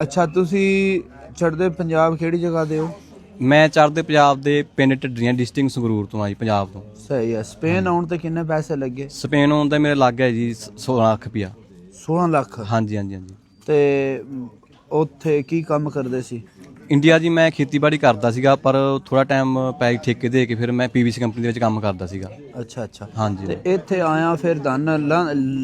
ਅੱਛਾ, ਤੁਸੀਂ ਚੜ੍ਹਦੇ ਪੰਜਾਬ ਕਿਹੜੀ ਜਗ੍ਹਾ ਦੇ ਹੋ? ਮੈਂ ਚੜ੍ਹਦੇ ਪੰਜਾਬ ਦੇ ਪਿੰਡ ਢੱਡਰੀਆਂ ਡਿਸਟ੍ਰਿਕਟ ਸੰਗਰੂਰ ਤੋਂ ਆ ਜੀ, ਪੰਜਾਬ ਤੋਂ। ਸਹੀ ਹੈ। ਸਪੇਨ ਆਉਣ ਤੇ ਕਿੰਨੇ ਪੈਸੇ ਲੱਗੇ? ਸਪੇਨ ਆਉਣ ਦਾ ਮੇਰੇ ਲੱਗ ਗਿਆ ਜੀ 16 ਲੱਖ ਰੁਪਇਆ। 16 ਲੱਖ? ਹਾਂਜੀ ਹਾਂਜੀ ਹਾਂਜੀ। ਤੇ ਉੱਥੇ ਕੀ ਕੰਮ ਕਰਦੇ ਸੀ? ਇੰਡੀਆ ਜੀ ਮੈਂ ਖੇਤੀਬਾੜੀ ਕਰਦਾ ਸੀਗਾ, ਪਰ ਥੋੜਾ ਟਾਈਮ ਪੈ ਠੇਕੇ ਦੇ ਕੇ ਫਿਰ ਮੈਂ ਪੀਵੀਸੀ ਕੰਪਨੀ ਦੇ ਵਿੱਚ ਕੰਮ ਕਰਦਾ ਸੀਗਾ। ਅੱਛਾ ਅੱਛਾ। ਹਾਂਜੀ ਤੇ ਇੱਥੇ ਆਇਆ ਫਿਰ ਧੰਨ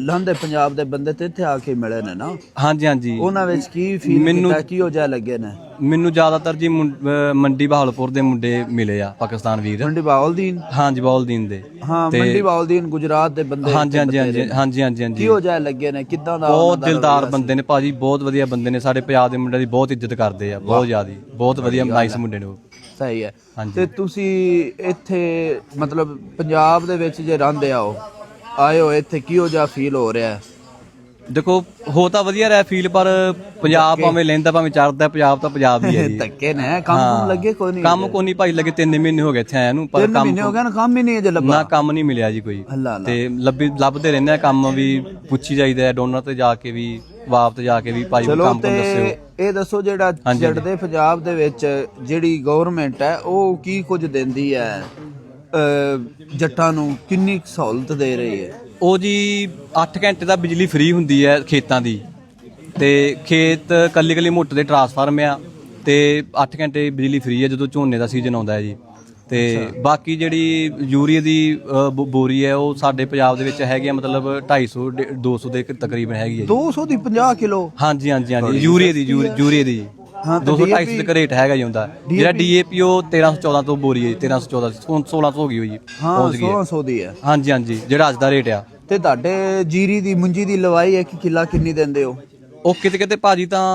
ਲੰਘਦੇ ਪੰਜਾਬ ਦੇ ਬੰਦੇ ਤੇ ਇੱਥੇ ਆ ਕੇ ਮਿਲੇ ਨੇ ਨਾ? ਹਾਂਜੀ ਹਾਂਜੀ। ਉਹਨਾਂ ਵਿੱਚ ਕੀ ਫੀਲ ਕੀਤਾ, ਕੀ ਹੋ ਜਾ ਲੱਗੇ ਨੇ? ਮੈਨੂੰ ਜ਼ਿਆਦਾਤਰ ਜੀ ਮੰਡੀ ਬਹਾਵਲਪੁਰ ਦੇ ਮੁੰਡੇ ਮਿਲੇ ਆ, ਪਾਕਿਸਤਾਨ ਵੀਰ। ਮੰਡੀ ਬਾਉਲਦੀਨ? ਹਾਂਜੀ, ਬਾਉਲਦੀਨ ਦੇ। ਹਾਂ, ਮੰਡੀ ਬਾਉਲਦੀਨ ਗੁਜਰਾਤ ਦੇ ਬੰਦੇ। ਹਾਂਜੀ ਹਾਂਜੀ ਹਾਂਜੀ ਹਾਂਜੀ ਹਾਂਜੀ ਹਾਂਜੀ। ਕੀ ਹੋ ਜਾ ਲੱਗੇ ਨੇ? ਕਿੱਦਾਂ ਦਾ? ਬਹੁਤ ਦਿਲਦਾਰ ਬੰਦੇ ਨੇ ਭਾਜੀ, ਬਹੁਤ ਵਧੀਆ ਬੰਦੇ ਨੇ। ਸਾਡੇ ਪੰਜਾਬ ਦੇ ਮੁੰਡਿਆਂ ਦੀ ਬਹੁਤ ਇੱਜ਼ਤ ਕਰਦੇ ਆ, ਬਹੁਤ ਜ਼ਿਆਦਾ, ਬਹੁਤ ਵਧੀਆ ਨਾਈਸ ਮੁੰਡੇ ਨੇ ਉਹ। ਸਹੀ ਹੈ। ਤੇ ਤੁਸੀਂ ਇੱਥੇ ਮਤਲਬ ਪੰਜਾਬ ਦੇ ਵਿੱਚ ਜੇ ਰਹਿੰਦੇ ਆਏ ਹੋ ਇੱਥੇ, ਕੀ ਹੋ ਜਾ ਫੀਲ ਹੋ ਰਿਹਾ? ਦੇਖੋ, ਹੋ ਤਾਂ ਵਧੀਆ ਰਿਹਾ ਫੀਲ, ਪਰ ਪੰਜਾਬ ਭਾਵੇਂ ਲੈਂਦਾ ਭਾਵੇਂ ਚੜਦਾ, ਪੰਜਾਬ ਤਾਂ ਪੰਜਾਬ ਹੀ ਹੈ ਜੀ। ਧੱਕੇ ਨੇ। ਕੰਮ ਲੱਗੇ ਕੋਈ ਨਹੀਂ? ਕੰਮ ਕੋਈ ਨਹੀਂ ਭਾਈ, ਲੱਗੇ 3 ਮਹੀਨੇ ਹੋ ਗਏ ਇੱਥੇ ਆਇਆ ਨੂੰ, ਪਰ 3 ਮਹੀਨੇ ਹੋ ਗਏ ਨਾ, ਕੰਮ ਹੀ ਨਹੀਂ ਅਜੇ ਲੱਭਾ? ਨਾ, ਕੰਮ ਨਹੀਂ ਮਿਲਿਆ ਜੀ ਕੋਈ। ਤੇ ਲੱਭਦੇ ਰਹਿੰਦੇ ਆ ਕੰਮ ਵੀ, ਪੁੱਛੀ ਜਾਈਦਾ ਡੋਨਰ ਤੇ ਜਾ ਕੇ ਵੀ, ਵਾਪ ਤੇ ਜਾ ਕੇ ਵੀ, ਭਾਈ ਕੰਮ ਦੱਸਿਓ। ਇਹ ਦੱਸੋ, ਜਿਹੜਾ ਚੜ੍ਹਦੇ ਪੰਜਾਬ ਦੇ ਵਿੱਚ ਜਿਹੜੀ ਗਵਰਨਮੈਂਟ ਹੈ ਉਹ ਕੀ ਕੁਝ ਦਿੰਦੀ ਹੈ ਜੱਟਾਂ ਨੂੰ? ਕਿੰਨੀ ਸਹੂਲਤ ਦੇ ਰਹੀ ਹੈ? ਉਹ ਜੀ 8 ਘੰਟੇ ਦਾ ਬਿਜਲੀ ਫ੍ਰੀ ਹੁੰਦੀ ਹੈ ਖੇਤਾਂ ਦੀ, ਤੇ ਖੇਤ ਕੱਲੀ ਮੋਟਰ ਦੇ ਟਰਾਂਸਫਾਰਮ ਆ, ਤੇ 8 ਘੰਟੇ ਬਿਜਲੀ ਫ੍ਰੀ ਹੈ ਜਦੋਂ ਝੋਨੇ ਦਾ ਸੀਜ਼ਨ ਆਉਂਦਾ ਹੈ ਜੀ। ਤੇ ਬਾਕੀ ਜਿਹੜੀ ਯੂਰੀਆ ਦੀ ਬੋਰੀ ਹੈ ਉਹ ਸਾਡੇ ਪੰਜਾਬ ਦੇ ਵਿੱਚ ਹੈਗੀ ਆ, ਮਤਲਬ 250 200 ਦੇ ਤਕਰੀਬਨ ਹੈਗੀ ਹੈ। 200 ਦੀ 50 ਕਿਲੋ? ਹਾਂਜੀ ਹਾਂਜੀ ਹਾਂਜੀ। ਯੂਰੀਆ ਦੀ 200 250 ਤੱਕ ਰੇਟ ਹੈਗਾ ਜੀ ਹੁੰਦਾ। ਜਿਹੜਾ DAP ਉਹ 1314 ਤੋਂ ਬੋਰੀ ਹੈ, 1314 1600 ਹੋ ਗਈ ਹੋਈ ਜੀ। ਹਾਂ, 1600 ਦੀ ਹੈ। ਹਾਂਜੀ ਹਾਂਜੀ, ਜਿਹੜਾ ਅੱਜ ਦਾ ਰੇਟ ਆ। ਤੇ ਤੁਹਾਡੇ ਜੀਰੀ ਦੀ ਮੁੰਜੀ ਦੀ ਲਵਾਈ 1 ਕਿੱਲਾ ਕਿੰਨੀ ਦਿੰਦੇ ਹੋ? ਉਹ ਕਿਤੇ ਕਿਤੇ ਭਾਜੀ ਤਾਂ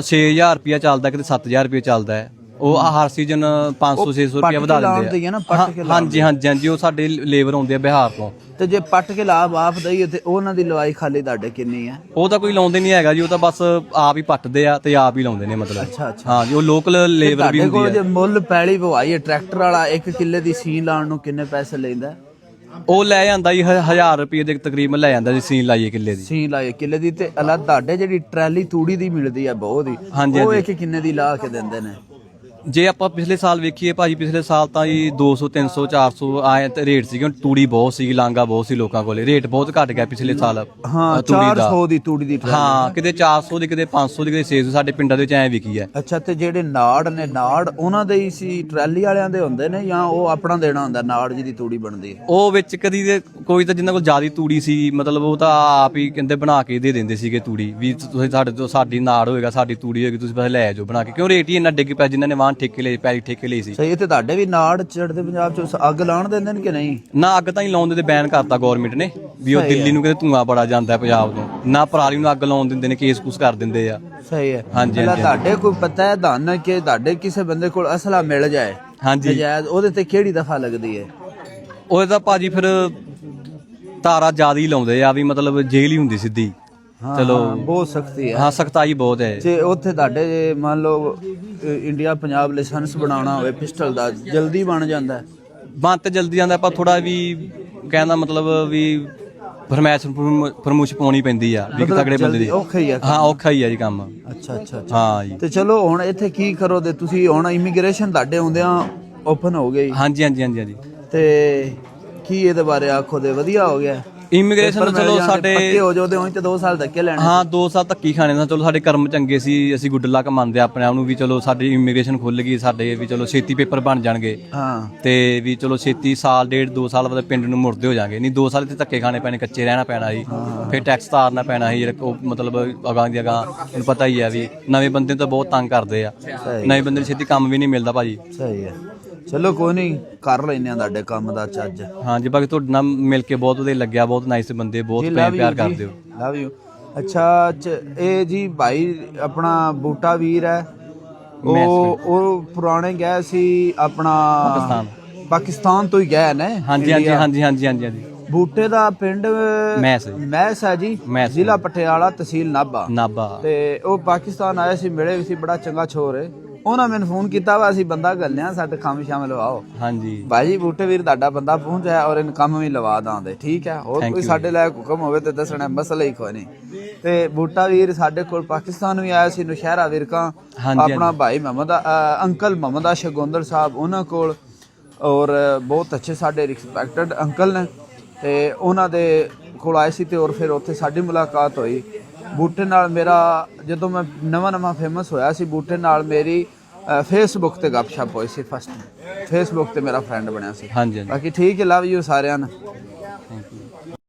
6000 ਰੁਪਇਆ ਚੱਲਦਾ, ਕਿਤੇ 7000 ਰੁਪਇਆ ਚੱਲਦਾ ਹੈ। ਉਹ ਹਰ ਸੀਜ਼ਨ 500 600 ਰੁਪਇਆ ਵਧਾ ਦਿੰਦੇ ਆ। ਹਾਂਜੀ ਹਾਂਜੀ ਹਾਂਜੀ। ਉਹ ਸਾਡੇ ਲੇਬਰ ਆਉਂਦੇ ਆ ਬਿਹਾਰ ਤੋਂ। ਤੇ ਜੇ ਪੱਟ ਕੇ ਲਾਭ ਆਪ ਦਈਏ ਤੇ ਉਹਨਾਂ ਦੀ ਲਵਾਈ ਖਾਲੀ ਤੁਹਾਡੇ ਕਿੰਨੀ ਹੈ? ਉਹ ਤਾਂ ਕੋਈ ਲਾਉਂਦੇ ਨਹੀਂ ਹੈਗਾ ਜੀ, ਉਹ ਤਾਂ ਬਸ ਆਪ ਹੀ ਪੱਟਦੇ ਆ ਤੇ ਆਪ ਹੀ ਲਾਉਂਦੇ ਨੇ ਮਤਲਬ। ਅੱਛਾ ਅੱਛਾ। ਹਾਂ ਜੀ, ਉਹ ਲੋਕਲ ਲੇਬਰ ਵੀ ਹੁੰਦੀ ਹੈ। ਜੇ ਮੁੱਲ ਪੈਲੀ ਪਵਾਈਏ ਟਰੈਕਟਰ ਵਾਲਾ 1 ਕਿੱਲੇ ਦੀ ਸੀਨ ਲਾਉਣ ਨੂੰ ਕਿੰਨੇ ਪੈਸੇ ਲੈਂਦਾ? ਉਹ ਲੈ ਜਾਂਦਾ ਜੀ 1000 ਰੁਪਏ ਦੇ ਤਕਰੀਬਨ ਲੈ ਜਾਂਦਾ ਜੀ, ਸੀਨ ਲਾਈਏ ਕਿੱਲੇ ਦੀ। ਸੀਨ ਲਾਈਏ ਕਿੱਲੇ ਦੀ। ਤੇ ਅਲੱਗ ਤੁਹਾਡੇ ਜਿਹੜੀ ਟਰਾਲੀ ਤੂੜੀ ਦੀ ਮਿਲਦੀ ਹੈ ਬਹੁਤ ਹੀ, ਉਹ 1 ਕਿੰਨੇ ਦੀ ਲਾ ਕੇ ਦਿੰਦੇ ਨੇ? ਜੇ ਆਪਾਂ ਪਿਛਲੇ ਸਾਲ ਵੇਖੀਏ ਭਾਜੀ, ਪਿਛਲੇ ਸਾਲ ਤਾਂ ਜੀ 200 300 400 ਆਏ ਤੇ ਰੇਟ ਸੀਗੇ। ਤੂੜੀ ਬਹੁਤ ਸੀ, ਲਾਂਗਾ ਬਹੁਤ ਸੀ ਲੋਕਾਂ ਕੋਲੇ, ਰੇਟ ਬਹੁਤ ਘਟ ਗਿਆ ਪਿਛਲੇ ਸਾਲ। ਹਾਂ, 400 ਦੀ ਤੂੜੀ ਦੀ ਟਰਾਲੀ। ਹਾਂ, ਕਿਤੇ 400 ਦੀ, ਕਿਤੇ 500 ਦੀ, ਕਿਤੇ 600 ਸਾਡੇ ਪਿੰਡਾਂ ਦੇ ਵਿੱਚ ਐ ਵਿਕੀ ਹੈ। ਅੱਛਾ। ਤੇ ਜਿਹੜੇ ਨਾੜ ਨੇ, ਨਾੜ ਉਹਨਾਂ ਦੇ ਹੀ ਸੀ, ਟਰਾਲੀ ਵਾਲਿਆਂ ਦੇ ਹੁੰਦੇ ਨੇ ਜਾਂ ਉਹ ਆਪਣਾ ਦੇਣਾ ਹੁੰਦਾ? ਨਾੜ ਜਿਹਦੀ ਤੂੜੀ ਬਣਦੀ ਹੈ ਉਹ ਵਿੱਚ ਕਦੀ ਕੋਈ ਤਾਂ ਜਿੰਨਾਂ ਕੋਲ ਜ਼ਿਆਦਾ ਤੂੜੀ ਸੀ, ਮਤਲਬ ਉਹ ਤਾਂ ਆਪ ਹੀ ਕਹਿੰਦੇ ਬਣਾ ਕੇ ਦੇ ਦਿੰਦੇ ਸੀਗੇ ਤੂੜੀ ਵੀ, ਤੁਸੀਂ ਸਾਡੇ ਤੋਂ, ਸਾਡੀ ਨਾੜ ਹੋਏਗਾ, ਸਾਡੀ ਤੂੜੀ ਹੋਏਗੀ, ਤੁਸੀਂ ਬਸ ਲੈ ਜਾਓ ਬਣਾ ਕੇ। ਕਿਉਂ ਰੇਟ ਹੀ ਇੰਨਾ ਡਿੱਗ ਪਿਆ, ਜਿਨ੍ਹਾਂ ਨੇ ਵਾਹਨ ਠੇਕੇ ਲਏ, ਪੈਲੀ ਠੇਕੇ ਲਈ ਸੀ। ਸਹੀ। ਤੇ ਤੁਹਾਡੇ ਵੀ ਨਾੜ ਚੜ੍ਹਦੇ ਪੰਜਾਬ ਚ ਅੱਗ ਲਾਉਣ ਦਿੰਦੇ ਨੇ ਕਿ ਨਹੀਂ? ਨਾ, ਅੱਗ ਤਾਂ ਹੀ ਲਾਉਣ ਦਿੰਦੇ, ਬੈਨ ਕਰਤਾ ਗਵਰਨਮੈਂਟ ਨੇ ਵੀ। ਉਹ ਦਿੱਲੀ ਨੂੰ ਕਹਿੰਦੇ ਧੂਆਂ ਬੜਾ ਜਾਂਦਾ ਪੰਜਾਬ ਤੋਂ, ਨਾ ਪਰਾਲੀ ਨੂੰ ਅੱਗ ਲਾਉਣ ਦਿੰਦੇ ਨੇ, ਕੇਸ ਕੁਸ ਕਰ ਦਿੰਦੇ ਆ। ਸਹੀ ਹੈ। ਹਾਂਜੀ ਹਾਂਜੀ। ਤੁਹਾਡੇ ਕੋਈ ਪਤਾ ਹੈ ਧੰਨ ਕਿ ਤੁਹਾਡੇ ਕਿਸੇ ਬੰਦੇ ਕੋਲ ਅਸਲਾ ਮਿਲ ਜਾਏ, ਹਾਂਜੀ, ਨਜਾਇਜ਼, ਉਹਦੇ ਤੇ ਕਿਹੜੀ ਦਫਾ ਲੱਗਦੀ ਹੈ? ਉਹਦੇ ਤਾਂ ਭਾਜੀ ਫਿਰ ਧਾਰਾ ਜ਼ਿਆਦਾ ਹੀ ਲਾਉਂਦੇ ਆ ਵੀ, ਮਤਲਬ ਜੇਲ੍ਹ ਹੀ ਹੁੰਦੀ ਸਿੱਧੀ। ਚਲੋ, ਬਹੁਤ ਸਖਤੀ ਹੈ। ਹਾਂ, ਸਖਤਾਈ ਬਹੁਤ ਹੈ। ਜੇ ਉੱਥੇ ਤੁਹਾਡੇ ਮੰਨ ਲਓ ਇੰਡੀਆ ਪੰਜਾਬ ਲਾਇਸੈਂਸ ਬਣਾਉਣਾ ਹੋਵੇ ਪਿਸਟਲ ਦਾ, ਜਲਦੀ ਬਣ ਜਾਂਦਾ? ਬਣ ਤੇ ਜਲਦੀ ਜਾਂਦਾ, ਪਰ ਥੋੜਾ ਵੀ ਕਹਿੰਦਾ ਮਤਲਬ ਵੀ ਫਰਮੂਸ਼ ਪਾਉਣੀ ਪੈਂਦੀ ਆ ਵੀ ਤਗੜੇ ਬੰਦੇ ਦੀ। ਔਖਾ ਹੀ ਹੈ। ਹਾਂ, ਔਖਾ ਹੀ ਹੈ ਜੀ ਕੰਮ। ਅੱਛਾ ਅੱਛਾ। ਹਾਂ ਜੀ। ਤੇ ਚਲੋ ਹੁਣ ਇੱਥੇ ਕੀ ਕਰੋ? ਤੇ ਤੁਸੀਂ ਹੁਣ ਇਮੀਗ੍ਰੇਸ਼ਨ ਤੁਹਾਡੇ ਆਉਂਦਿਆਂ ਓਪਨ ਹੋ ਗਈ? ਹਾਂਜੀ ਹਾਂਜੀ ਹਾਂਜੀ ਹਾਂਜੀ। ਤੇ ਕੀ ਇਹਦੇ ਬਾਰੇ ਆਖੋ? ਤੇ ਵਧੀਆ ਹੋ ਗਿਆ ਇਮੀਗ੍ਰੇਸ਼ਨ। ਚਲੋ ਸਾਡੇ ਪੱਕੇ ਹੋ ਜਾਓ ਤੇ ਉਹੀ ਤੇ 2 ਸਾਲ ਧੱਕੇ ਲੈਣੇ। ਹਾਂ, 2 ਸਾਲ ਧੱਕੀ ਖਾਣੇ ਦਾ। ਚਲੋ ਸਾਡੇ ਕਰਮ ਚੰਗੇ ਸੀ, ਅਸੀਂ ਗੁੱਡ ਲੱਕ ਮੰਨਦੇ ਆਪਣੇ ਆਪ ਨੂੰ ਵੀ। ਚਲੋ ਸਾਡੀ ਇਮੀਗ੍ਰੇਸ਼ਨ ਖੁੱਲ ਗਈ, ਸਾਡੇ ਵੀ ਚਲੋ ਛੇਤੀ ਪੇਪਰ ਬਣ ਜਾਣਗੇ। ਹਾਂ। ਤੇ ਵੀ ਚਲੋ ਛੇਤੀ ਸਾਲ ਡੇਢ 2 ਸਾਲ ਬਾਅਦ ਪਿੰਡ ਨੂੰ ਮੁੜਦੇ ਹੋ ਜਾਣਗੇ। ਨਹੀਂ, 2 ਸਾਲ ਇੱਥੇ ਧੱਕੇ ਖਾਣੇ ਪੈਣੇ, ਕੱਚੇ ਰਹਿਣਾ ਪੈਣਾ ਜੀ। ਫਿਰ ਟੈਕਸ ਤਾਰਨਾ ਪੈਣਾ ਸੀ, ਜਿਹੜਾ ਉਹ ਮਤਲਬ ਅਗਾਂਹ ਦੀ ਅਗਾਂਹ ਤੁਹਾਨੂੰ ਪਤਾ ਹੀ ਹੈ ਵੀ ਨਵੇਂ ਬੰਦੇ ਤਾਂ ਬਹੁਤ ਤੰਗ ਕਰਦੇ ਆ। ਨਵੇਂ ਬੰਦੇ ਨੂੰ ਛੇਤੀ ਕੰਮ ਵੀ ਨਹੀਂ ਮਿਲਦਾ ਭਾਜੀ। ਸਹੀ ਹੈ। ਚਲੋ ਕੋਈ ਨਹੀਂ, ਕਰ ਲੈਨੇ ਆ ਤੁਹਾਡੇ ਕੰਮ ਦਾ ਚੱਜ। ਹਾਂਜੀ, ਬਾਕੀ ਤੁਹਾਡੇ ਨਾਲ ਮਿਲ ਕੇ ਬਹੁਤ ਵਧੀਆ ਲੱਗਿਆ, ਬਹੁਤ ਨਾਈਸ ਬੰਦੇ, ਬਹੁਤ ਪਿਆਰ ਕਰਦੇ ਹੋ। Love you. ਅੱਛਾ, ਇਹ ਜੀ ਭਾਈ ਆਪਣਾ ਬੂਟਾ ਵੀਰ ਹੈ, ਉਹ ਪੁਰਾਣੇ ਗਏ ਸੀ ਆਪਣਾ ਪਾਕਿਸਤਾਨ ਤੋਂ ਹੀ ਗਏ ਨੇ? ਹਾਂਜੀ ਹਾਂਜੀ ਹਾਂਜੀ ਹਾਂਜੀ ਹਾਂਜੀ ਹਾਂਜੀ। ਬੂਟੇ ਦਾ ਪਿੰਡ ਮੈਸ ਮਹਿਸ ਹੈ ਜੀ, ਮੈਸ। ਜ਼ਿਲ੍ਹਾ ਪਟਿਆਲਾ, ਤਹਿਸੀਲ ਨਾਭਾ। ਨਾਭਾ। ਤੇ ਉਹ ਪਾਕਿਸਤਾਨ ਆਏ ਸੀ, ਮਿਲੇ ਵੀ ਸੀ, ਬੜਾ ਚੰਗਾ ਛੋਰ ਹੈ। ਉਹਨਾਂ ਮੈਨੂੰ ਫੋਨ ਕੀਤਾ ਵਾ ਅਸੀਂ ਬੰਦਾ ਗੱਲਿਆ ਸਾਡੇ ਕੰਮ ਸ਼ਾਮ ਲਵਾਓ। ਹਾਂਜੀ ਭਾਜੀ ਬੂਟੇ ਵੀਰ ਤੁਹਾਡਾ ਬੰਦਾ ਪਹੁੰਚਿਆ ਔਰ ਇਹਨ ਕੰਮ ਵੀ ਲਵਾ ਦਾਂਦੇ, ਠੀਕ ਹੈ। ਹੋਰ ਕੋਈ ਸਾਡੇ ਲਾਇਕ ਹੁਕਮ ਹੋਵੇ ਤੇ ਦੱਸਣਾ, ਮਸਲਾ ਹੀ ਕੋਈ ਨਹੀਂ। ਤੇ ਬੂਟਾ ਵੀਰ ਸਾਡੇ ਕੋਲ ਪਾਕਿਸਤਾਨ ਵੀ ਆਇਆ ਸੀ, ਨੁਸ਼ਹਿਰਾ ਵਿਰਕਾਂ ਆਪਣਾ ਭਾਈ ਮੁਹੰਮਦ ਅੰਕਲ ਮੁਹੰਮਦ ਆਸ਼ਿਕ ਗੋਂਦਲ ਸਾਹਿਬ ਉਹਨਾਂ ਕੋਲ, ਔਰ ਬਹੁਤ ਅੱਛੇ ਸਾਡੇ ਰਿਸਪੈਕਟਡ ਅੰਕਲ ਨੇ, ਤੇ ਉਹਨਾਂ ਦੇ ਕੋਲ ਆਏ ਸੀ। ਤੇ ਔਰ ਫਿਰ ਉੱਥੇ ਸਾਡੀ ਮੁਲਾਕਾਤ ਹੋਈ ਬੂਟੇ ਨਾਲ। ਮੇਰਾ ਜਦੋਂ ਮੈਂ ਨਵਾਂ ਫੇਮਸ ਹੋਇਆ ਸੀ, ਬੂਟੇ ਨਾਲ ਮੇਰੀ ਫੇਸਬੁੱਕ ਤੇ ਗੱਪਸ਼ਪ ਹੋਈ ਸੀ। ਫਸਟ ਫੇਸਬੁੱਕ ਤੇ ਮੇਰਾ ਫਰੈਂਡ ਬਣਿਆ ਸੀ। ਹਾਂਜੀ ਬਾਕੀ ਠੀਕ ਹੈ, ਲਵ ਯੂ ਸਾਰਿਆਂ ਨੂੰ। Thank you.